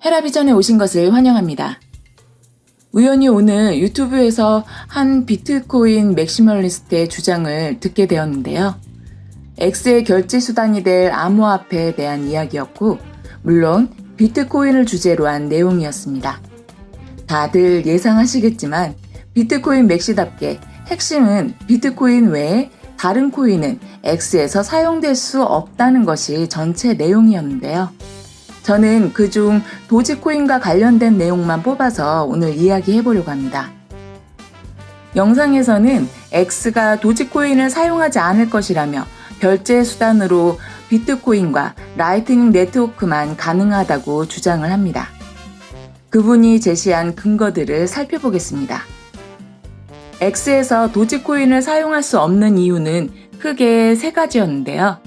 헤라비전에 오신 것을 환영합니다. 우연히 오늘 유튜브에서 한 비트코인 맥시멀리스트의 주장을 듣게 되었는데요. X의 결제 수단이 될 암호화폐에 대한 이야기였고, 물론 비트코인을 주제로 한 내용이었습니다. 다들 예상하시겠지만 비트코인 맥시답게 핵심은 비트코인 외에 다른 코인은 X에서 사용될 수 없다는 것이 전체 내용이었는데요. 저는 그중 도지코인과 관련된 내용만 뽑아서 오늘 이야기해 보려고 합니다. 영상에서는 X가 도지코인을 사용하지 않을 것이라며 결제 수단으로 비트코인과 라이트닝 네트워크만 가능하다고 주장을 합니다. 그분이 제시한 근거들을 살펴보겠습니다. X에서 도지코인을 사용할 수 없는 이유는 크게 세 가지였는데요.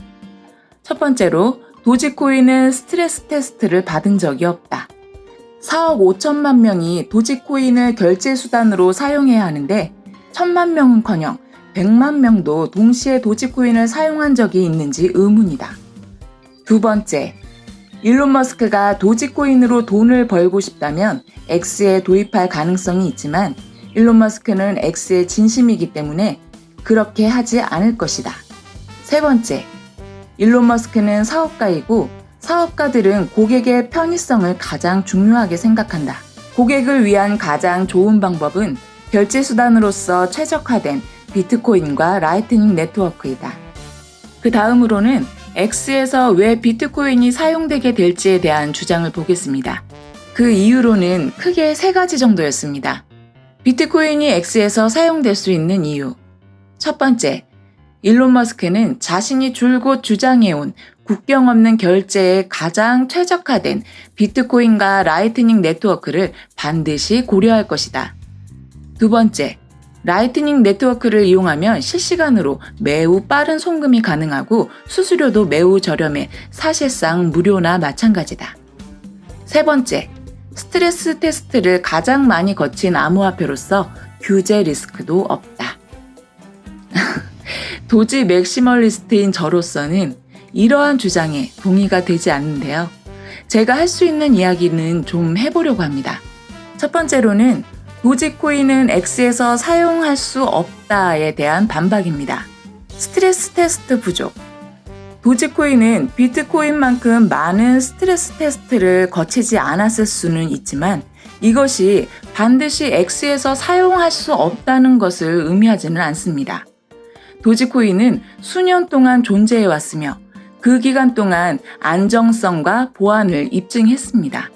첫 번째로 도지코인은 스트레스 테스트를 받은 적이 없다. 4억 5천만 명이 도지코인을 결제 수단으로 사용해야 하는데 1,000만 명은커녕 100만 명도 동시에 도지코인을 사용한 적이 있는지 의문이다. 두 번째, 일론 머스크가 도지코인으로 돈을 벌고 싶다면 X에 도입할 가능성이 있지만 일론 머스크는 X의 진심이기 때문에 그렇게 하지 않을 것이다. 세 번째, 일론 머스크는 사업가이고 사업가들은 고객의 편의성을 가장 중요하게 생각한다. 고객을 위한 가장 좋은 방법은 결제 수단으로서 최적화된 비트코인과 라이트닝 네트워크이다. 그 다음으로는 X에서 왜 비트코인이 사용되게 될지에 대한 주장을 보겠습니다. 그 이유로는 크게 세 가지 정도였습니다. 비트코인이 X에서 사용될 수 있는 이유. 첫 번째, 일론 머스크는 자신이 줄곧 주장해온 국경 없는 결제에 가장 최적화된 비트코인과 라이트닝 네트워크를 반드시 고려할 것이다. 두 번째, 라이트닝 네트워크를 이용하면 실시간으로 매우 빠른 송금이 가능하고 수수료도 매우 저렴해 사실상 무료나 마찬가지다. 세 번째, 스트레스 테스트를 가장 많이 거친 암호화폐로서 규제 리스크도 없다. 도지 맥시멀리스트인 저로서는 이러한 주장에 동의가 되지 않는데요. 제가 할 수 있는 이야기는 좀 해보려고 합니다. 첫 번째로는 도지코인은 X에서 사용할 수 없다에 대한 반박입니다. 스트레스 테스트 부족. 도지코인은 비트코인만큼 많은 스트레스 테스트를 거치지 않았을 수는 있지만 이것이 반드시 X에서 사용할 수 없다는 것을 의미하지는 않습니다. 도지코인은 수년 동안 존재해 왔으며 그 기간 동안 안정성과 보안을 입증했습니다.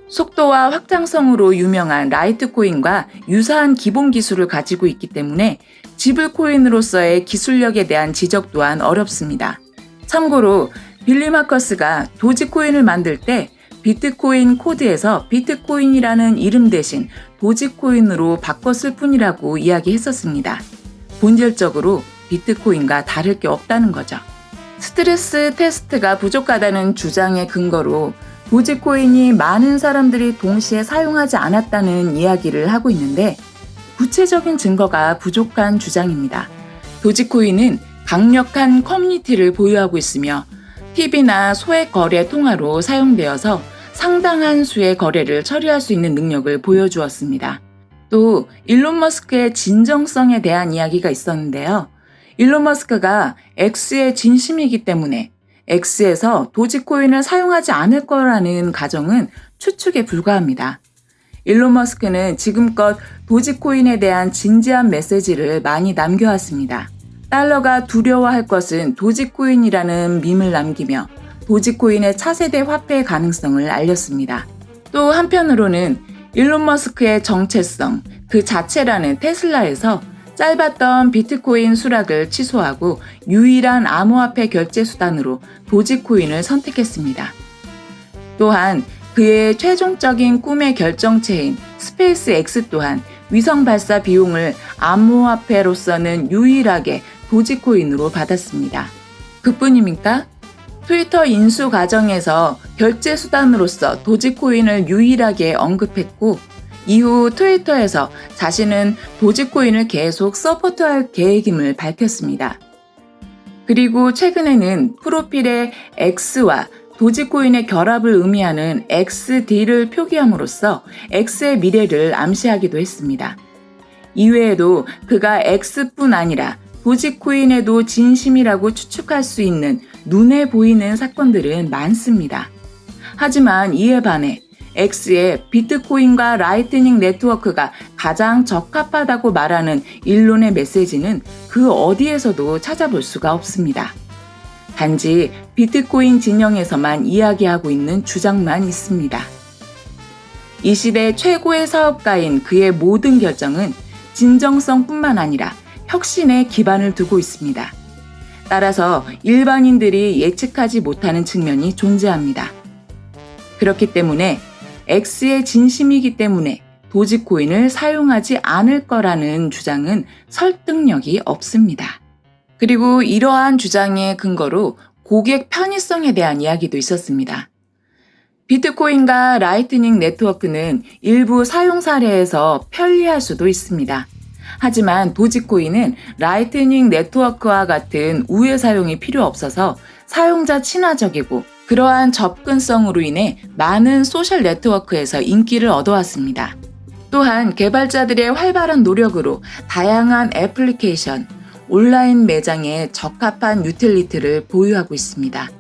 속도와 확장성으로 유명한 라이트코인과 유사한 기본 기술을 가지고 있기 때문에 지불코인으로서의 기술력에 대한 지적 또한 어렵습니다. 참고로 빌리 마커스가 도지코인을 만들 때 비트코인 코드에서 비트코인이라는 이름 대신 도지코인으로 바꿨을 뿐이라고 이야기했었습니다. 본질적으로 비트코인과 다를 게 없다는 거죠. 스트레스 테스트가 부족하다는 주장의 근거로 도지코인이 많은 사람들이 동시에 사용하지 않았다는 이야기를 하고 있는데 구체적인 증거가 부족한 주장입니다. 도지코인은 강력한 커뮤니티를 보유하고 있으며 TV나 소액 거래 통화로 사용되어서 상당한 수의 거래를 처리할 수 있는 능력을 보여주었습니다. 또 일론 머스크의 진정성에 대한 이야기가 있었는데요. 일론 머스크가 X의 진심이기 때문에 X에서 도지코인을 사용하지 않을 거라는 가정은 추측에 불과합니다. 일론 머스크는 지금껏 도지코인에 대한 진지한 메시지를 많이 남겨왔습니다. 달러가 두려워할 것은 도지코인이라는 밈을 남기며 도지코인의 차세대 화폐의 가능성을 알렸습니다. 또 한편으로는 일론 머스크의 정체성 그 자체라는 테슬라에서 짧았던 비트코인 수락을 취소하고 유일한 암호화폐 결제 수단으로 도지코인을 선택했습니다. 또한 그의 최종적인 꿈의 결정체인 스페이스 X 또한 위성 발사 비용을 암호화폐로서는 유일하게 도지코인으로 받았습니다. 그뿐입니까? 트위터 인수 과정에서 결제 수단으로서 도지코인을 유일하게 언급했고 이후 트위터에서 자신은 도지코인을 계속 서포트할 계획임을 밝혔습니다. 그리고 최근에는 프로필에 X와 도지코인의 결합을 의미하는 XD를 표기함으로써 X의 미래를 암시하기도 했습니다. 이외에도 그가 X뿐 아니라 도지코인에도 진심이라고 추측할 수 있는 눈에 보이는 사건들은 많습니다. 하지만 이에 반해 X의 비트코인과 라이트닝 네트워크가 가장 적합하다고 말하는 일론의 메시지는 그 어디에서도 찾아볼 수가 없습니다. 단지 비트코인 진영에서만 이야기하고 있는 주장만 있습니다. 이 시대 최고의 사업가인 그의 모든 결정은 진정성뿐만 아니라 혁신에 기반을 두고 있습니다. 따라서 일반인들이 예측하지 못하는 측면이 존재합니다. 그렇기 때문에 X의 진심이기 때문에 도지코인을 사용하지 않을 거라는 주장은 설득력이 없습니다. 그리고 이러한 주장의 근거로 고객 편의성에 대한 이야기도 있었습니다. 비트코인과 라이트닝 네트워크는 일부 사용 사례에서 편리할 수도 있습니다. 하지만 도지코인은 라이트닝 네트워크와 같은 우회 사용이 필요 없어서 사용자 친화적이고 그러한 접근성으로 인해 많은 소셜 네트워크에서 인기를 얻어왔습니다. 또한 개발자들의 활발한 노력으로 다양한 애플리케이션, 온라인 매장에 적합한 유틸리티를 보유하고 있습니다.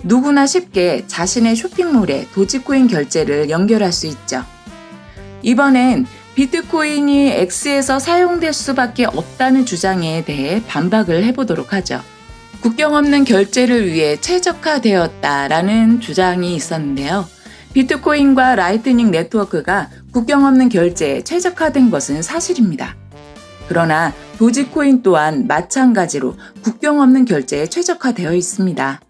누구나 쉽게 자신의 쇼핑몰에 도지코인 결제를 연결할 수 있죠. 이번엔 비트코인이 X에서 사용될 수밖에 없다는 주장에 대해 반박을 해보도록 하죠. 국경 없는 결제를 위해 최적화되었다라는 주장이 있었는데요. 비트코인과 라이트닝 네트워크가 국경 없는 결제에 최적화된 것은 사실입니다. 그러나 도지코인 또한 마찬가지로 국경 없는 결제에 최적화되어 있습니다.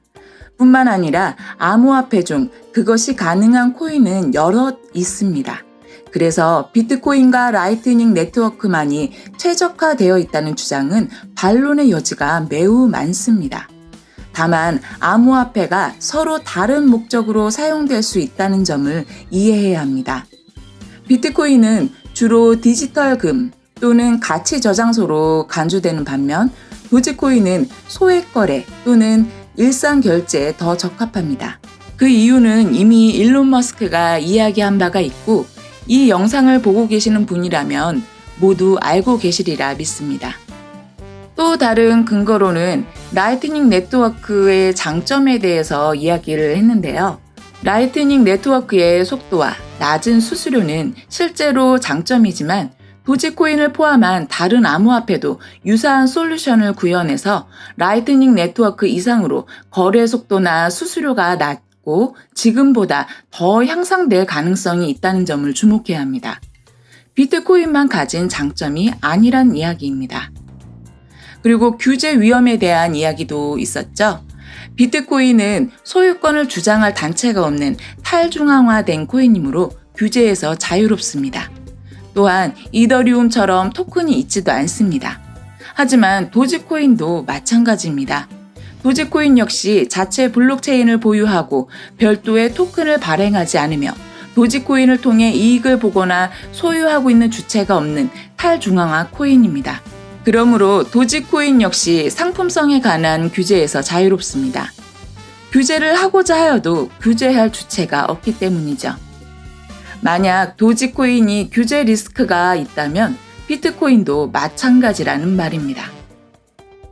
뿐만 아니라 암호화폐 중 그것이 가능한 코인은 여럿 있습니다. 그래서 비트코인과 라이트닝 네트워크만이 최적화되어 있다는 주장은 반론의 여지가 매우 많습니다. 다만 암호화폐가 서로 다른 목적으로 사용될 수 있다는 점을 이해해야 합니다. 비트코인은 주로 디지털금 또는 가치 저장소로 간주되는 반면 도지코인은 소액 거래 또는 일상 결제에 더 적합합니다. 그 이유는 이미 일론 머스크가 이야기한 바가 있고 이 영상을 보고 계시는 분이라면 모두 알고 계시리라 믿습니다. 또 다른 근거로는 라이트닝 네트워크의 장점에 대해서 이야기를 했는데요. 라이트닝 네트워크의 속도와 낮은 수수료는 실제로 장점이지만 도지코인을 포함한 다른 암호화폐도 유사한 솔루션을 구현해서 라이트닝 네트워크 이상으로 거래 속도나 수수료가 낮고 지금보다 더 향상될 가능성이 있다는 점을 주목해야 합니다. 비트코인만 가진 장점이 아니란 이야기입니다. 그리고 규제 위험에 대한 이야기도 있었죠. 비트코인은 소유권을 주장할 단체가 없는 탈중앙화된 코인이므로 규제에서 자유롭습니다. 또한 이더리움처럼 토큰이 있지도 않습니다. 하지만 도지코인도 마찬가지입니다. 도지코인 역시 자체 블록체인을 보유하고 별도의 토큰을 발행하지 않으며 도지코인을 통해 이익을 보거나 소유하고 있는 주체가 없는 탈중앙화 코인입니다. 그러므로 도지코인 역시 상품성에 관한 규제에서 자유롭습니다. 규제를 하고자 하여도 규제할 주체가 없기 때문이죠. 만약 도지코인이 규제 리스크가 있다면 비트코인도 마찬가지라는 말입니다.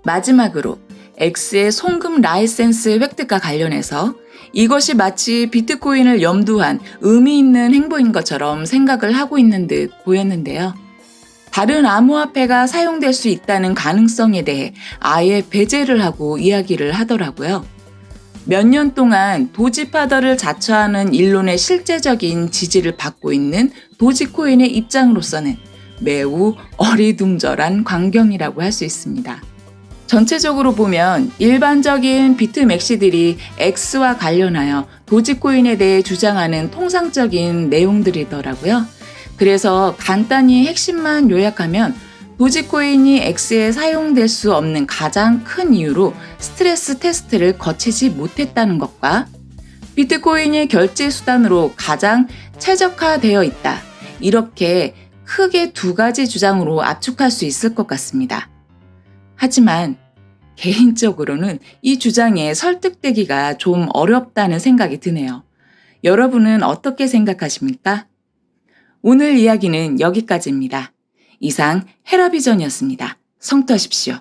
마지막으로 X의 송금 라이센스 획득과 관련해서 이것이 마치 비트코인을 염두한 의미 있는 행보인 것처럼 생각을 하고 있는 듯 보였는데요. 다른 암호화폐가 사용될 수 있다는 가능성에 대해 아예 배제를 하고 이야기를 하더라고요. 몇 년 동안 도지파더를 자처하는 일론의 실제적인 지지를 받고 있는 도지코인의 입장으로서는 매우 어리둥절한 광경이라고 할 수 있습니다. 전체적으로 보면 일반적인 비트맥시들이 X와 관련하여 도지코인에 대해 주장하는 통상적인 내용들이더라고요. 그래서 간단히 핵심만 요약하면 도지코인이 X에 사용될 수 없는 가장 큰 이유로 스트레스 테스트를 거치지 못했다는 것과 비트코인이 결제 수단으로 가장 최적화되어 있다. 이렇게 크게 두 가지 주장으로 압축할 수 있을 것 같습니다. 하지만 개인적으로는 이 주장에 설득되기가 좀 어렵다는 생각이 드네요. 여러분은 어떻게 생각하십니까? 오늘 이야기는 여기까지입니다. 이상 헤라비전이었습니다. 성투하십시오.